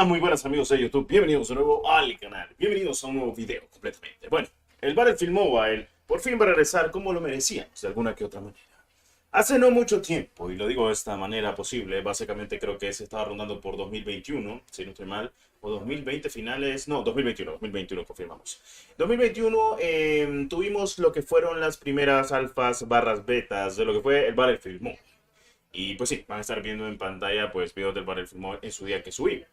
Muy buenas amigos de YouTube, bienvenidos de nuevo al canal, bienvenidos a un nuevo video completamente. Bueno, el Battlefield Mobile por fin va a regresar como lo merecíamos, de alguna que otra manera. Hace no mucho tiempo, y lo digo de esta manera posible, básicamente creo que se estaba rondando por 2021, si no estoy mal, o 2020 finales, no, 2021 confirmamos. 2021 tuvimos lo que fueron las primeras alfas barras betas de lo que fue el Battlefield Mobile. Y pues sí, van a estar viendo en pantalla pues videos del Battlefield Mobile en su día que subí.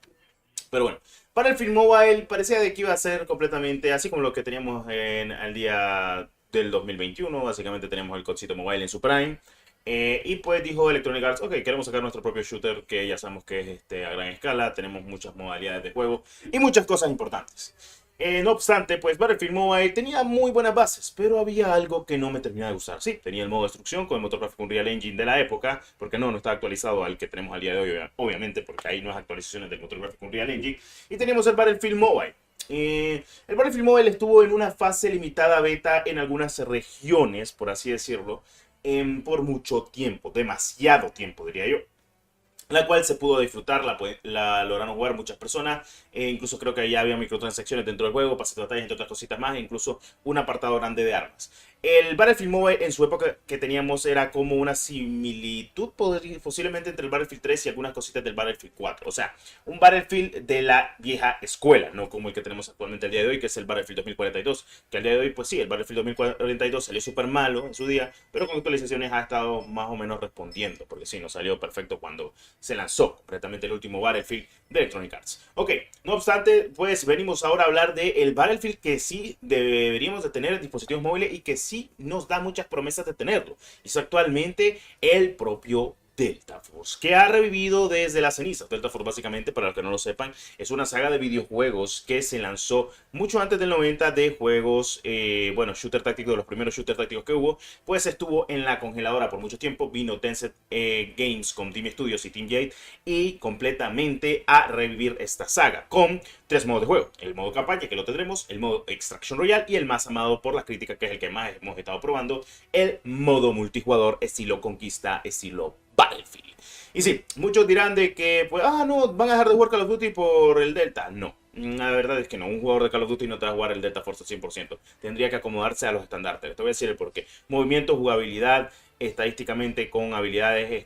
Pero bueno, Battlefield Mobile parecía de que iba a ser completamente así como lo que teníamos en el día del 2021. Básicamente tenemos el codcito mobile en su prime. Y pues dijo Electronic Arts, ok, queremos sacar nuestro propio shooter que ya sabemos que es a gran escala. Tenemos muchas modalidades de juego y muchas cosas importantes. No obstante, pues Battlefield Mobile tenía muy buenas bases, pero había algo que no me terminaba de gustar. Sí, tenía el modo destrucción con el motor gráfico Unreal Engine de la época, porque no está actualizado al que tenemos al día de hoy, obviamente, porque hay nuevas actualizaciones del motor gráfico Unreal Engine. Y teníamos el Battlefield Mobile. El Battlefield Mobile estuvo en una fase limitada beta en algunas regiones, por así decirlo, por mucho tiempo, demasiado tiempo diría yo, la cual se pudo disfrutar, la lograron jugar muchas personas, incluso creo que ya había microtransacciones dentro del juego, pases de batalla, entre otras cositas más, e incluso un apartado grande de armas. El Battlefield Mobile en su época que teníamos era como una similitud posiblemente entre el Battlefield 3 y algunas cositas del Battlefield 4. O sea, un Battlefield de la vieja escuela, no como el que tenemos actualmente al día de hoy, que es el Battlefield 2042. Que al día de hoy, pues sí, el Battlefield 2042 salió súper malo en su día, pero con actualizaciones ha estado más o menos respondiendo, porque sí, no salió perfecto cuando se lanzó completamente el último Battlefield de Electronic Arts. Ok, no obstante, pues venimos ahora a hablar del Battlefield que sí deberíamos de tener en dispositivos móviles y que sí nos da muchas promesas de tenerlo. Es actualmente el propio Delta Force, que ha revivido desde las cenizas. Delta Force, básicamente, para los que no lo sepan, es una saga de videojuegos que se lanzó mucho antes del 90 de juegos, bueno, shooter táctico, de los primeros shooter tácticos que hubo, pues estuvo en la congeladora por mucho tiempo. Vino Tencent Games con Team Studios y Team Jade y completamente a revivir esta saga con tres modos de juego: el modo campaña, que lo tendremos, el modo Extraction Royale y el más amado por las críticas, que es el que más hemos estado probando, el modo multijugador estilo conquista, estilo Battlefield. Y sí, muchos dirán de que, pues, no, van a dejar de jugar Call of Duty por el Delta. No, la verdad es que no. Un jugador de Call of Duty no te va a jugar el Delta Force al 100%. Tendría que acomodarse a los estandartes. Te voy a decir el porqué. Movimiento, jugabilidad, estadísticamente con habilidades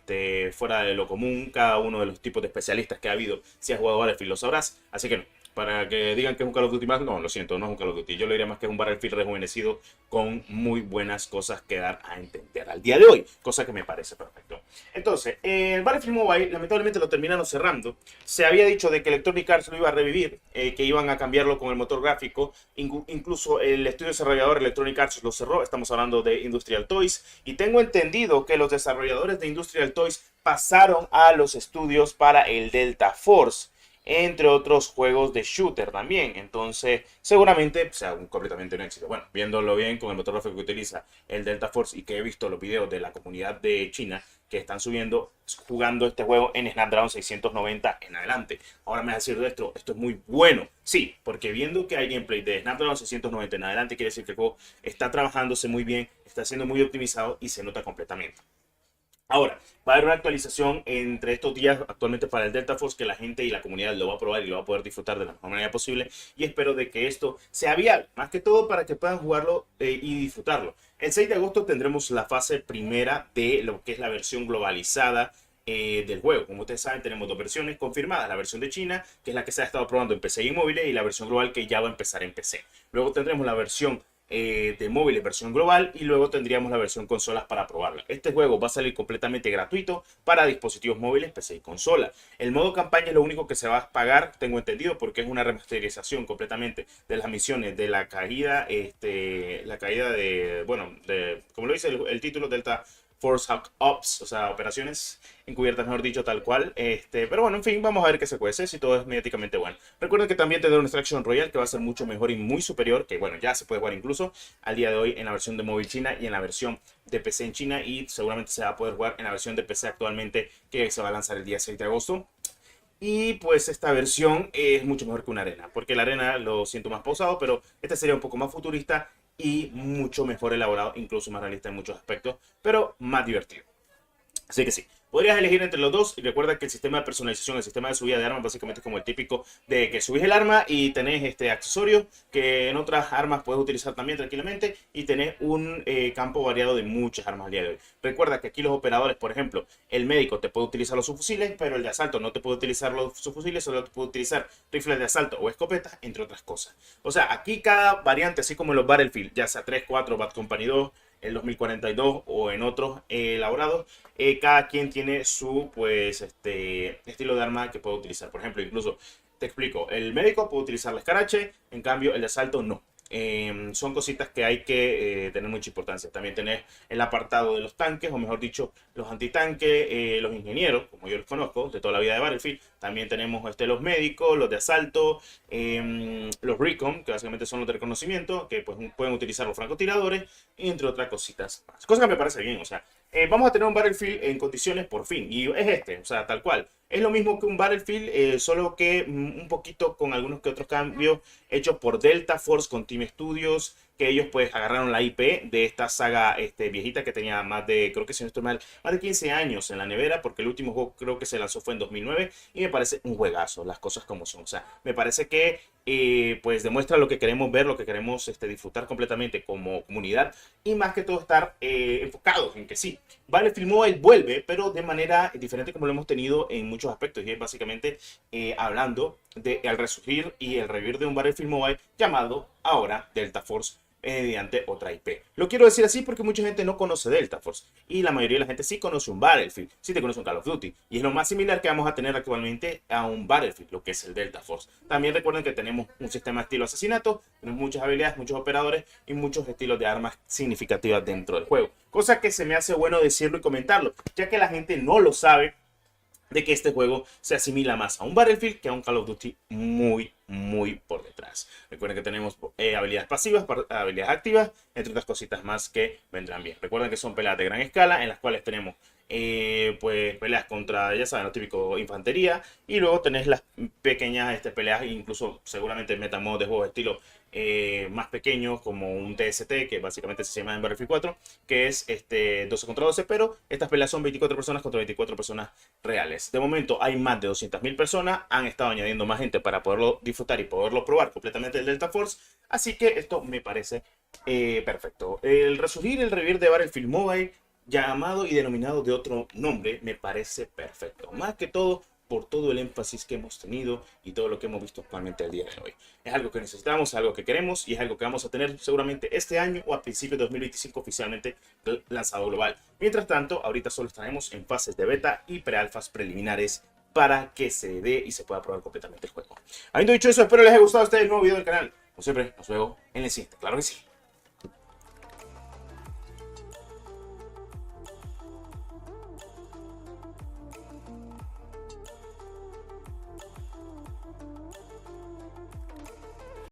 fuera de lo común. Cada uno de los tipos de especialistas que ha habido, si has jugado Battlefield lo sabrás. Así que no. Para que digan que es un Call of Duty más, no, lo siento, no es un Call of Duty. Yo le diría más que es un Battlefield rejuvenecido con muy buenas cosas que dar a entender al día de hoy, cosa que me parece perfecto. Entonces, el Battlefield Mobile lamentablemente lo terminaron cerrando. Se había dicho de que Electronic Arts lo iba a revivir, que iban a cambiarlo con el motor gráfico. Incluso el estudio desarrollador Electronic Arts lo cerró. Estamos hablando de Industrial Toys. Y tengo entendido que los desarrolladores de Industrial Toys pasaron a los estudios para el Delta Force, entre otros juegos de shooter también. Entonces, seguramente sea completamente un éxito. Bueno, viéndolo bien con el motor gráfico que utiliza el Delta Force y que he visto los videos de la comunidad de China que están subiendo, jugando este juego en Snapdragon 690 en adelante. Ahora me vas a decir de esto es muy bueno. Sí, porque viendo que hay gameplay de Snapdragon 690 en adelante, quiere decir que el juego está trabajándose muy bien, está siendo muy optimizado y se nota completamente. Ahora, va a haber una actualización entre estos días actualmente para el Delta Force, que la gente y la comunidad lo va a probar y lo va a poder disfrutar de la mejor manera posible, y espero de que esto sea viable, más que todo para que puedan jugarlo y disfrutarlo. El 6 de agosto tendremos la fase primera de lo que es la versión globalizada del juego. Como ustedes saben, tenemos dos versiones confirmadas: la versión de China, que es la que se ha estado probando en PC y móviles, y la versión global, que ya va a empezar en PC. Luego tendremos la versión de móviles versión global, y luego tendríamos la versión consolas para probarla. Este juego va a salir completamente gratuito para dispositivos móviles, PC y consola. El modo campaña es lo único que se va a pagar, tengo entendido, porque es una remasterización completamente de las misiones de la caída, la caída de, bueno, como lo dice el título, Delta Force Ops, o sea, operaciones encubiertas, mejor dicho, tal cual. Pero bueno, en fin, vamos a ver qué se cuece, si todo es mediáticamente bueno. Recuerden que también tendrá una Extraction Royale que va a ser mucho mejor y muy superior, que bueno, ya se puede jugar incluso al día de hoy en la versión de móvil china y en la versión de PC en China, y seguramente se va a poder jugar en la versión de PC actualmente, que se va a lanzar el día 6 de agosto. Y pues esta versión es mucho mejor que una arena, porque la arena lo siento más pausado, pero este sería un poco más futurista y mucho mejor elaborado, incluso más realista en muchos aspectos, pero más divertido. Así que sí, Podrías elegir entre los dos y recuerda que el sistema de personalización, el sistema de subida de armas básicamente es como el típico de que subís el arma y tenés este accesorio que en otras armas puedes utilizar también tranquilamente y tenés un campo variado de muchas armas al día de hoy. Recuerda que aquí los operadores, por ejemplo, el médico te puede utilizar los subfusiles, pero el de asalto no te puede utilizar los subfusiles, solo te puede utilizar rifles de asalto o escopetas, entre otras cosas. O sea, aquí cada variante, así como en los Battlefield, ya sea 3, 4, Bad Company 2, el 2042 o en otros elaborados, cada quien tiene su pues estilo de arma que puede utilizar. Por ejemplo, incluso te explico, el médico puede utilizar la escarache, en cambio el de asalto no. Son cositas que hay que tener mucha importancia. También tenés el apartado de los tanques, o mejor dicho, los antitanques, los ingenieros, como yo los conozco, de toda la vida de Battlefield. También tenemos los médicos, los de asalto, los recon, que básicamente son los de reconocimiento, que pues, pueden utilizar los francotiradores, entre otras cositas más. Cosa que me parece bien, o sea, vamos a tener un Battlefield en condiciones por fin, y es o sea, tal cual. Es lo mismo que un Battlefield, solo que un poquito con algunos que otros cambios hechos por Delta Force con Team Studios, que ellos pues agarraron la IP de esta saga viejita que tenía más de, creo que si no estoy mal, más de 15 años en la nevera, porque el último juego creo que se lanzó fue en 2009 y me parece un juegazo, las cosas como son. O sea, me parece que pues demuestra lo que queremos ver, lo que queremos disfrutar completamente como comunidad y más que todo estar enfocados en que sí, Battlefield Mobile vuelve, pero de manera diferente como lo hemos tenido en muchos aspectos y es básicamente hablando de el resurgir y el revivir de un Battlefield Mobile llamado ahora Delta Force mediante otra IP. Lo quiero decir así porque mucha gente no conoce Delta Force y la mayoría de la gente sí conoce un Battlefield, sí te conoce un Call of Duty y es lo más similar que vamos a tener actualmente a un Battlefield, lo que es el Delta Force. También recuerden que tenemos un sistema estilo asesinato, tenemos muchas habilidades, muchos operadores y muchos estilos de armas significativas dentro del juego. Cosa que se me hace bueno decirlo y comentarlo, ya que la gente no lo sabe, de que este juego se asimila más a un Battlefield que a un Call of Duty muy por detrás. Recuerden que tenemos habilidades pasivas, habilidades activas, entre otras cositas más que vendrán bien. Recuerden que son peleas de gran escala en las cuales tenemos pues peleas contra, ya saben, lo típico, infantería, y luego tenés las pequeñas peleas, incluso seguramente metan modos de juego estilo más pequeños como un TST, que básicamente se llama en Battlefield 4, que es 12 contra 12, pero estas peleas son 24 personas contra 24 personas reales. De momento hay más de 200.000 personas, han estado añadiendo más gente para poderlo disfrutar y poderlo probar completamente el Delta Force, así que esto me parece perfecto. El resurgir, el revivir de Battlefield Mobile, llamado y denominado de otro nombre, me parece perfecto. Más que todo por todo el énfasis que hemos tenido y todo lo que hemos visto actualmente el día de hoy. Es algo que necesitamos, algo que queremos y es algo que vamos a tener seguramente este año o a principios de 2025 oficialmente lanzado global. Mientras tanto, ahorita solo estaremos en fases de beta y prealfas preliminares para que se dé y se pueda probar completamente el juego. Habiendo dicho eso, espero les haya gustado este nuevo video del canal. Como siempre, nos vemos en el siguiente. Claro que sí.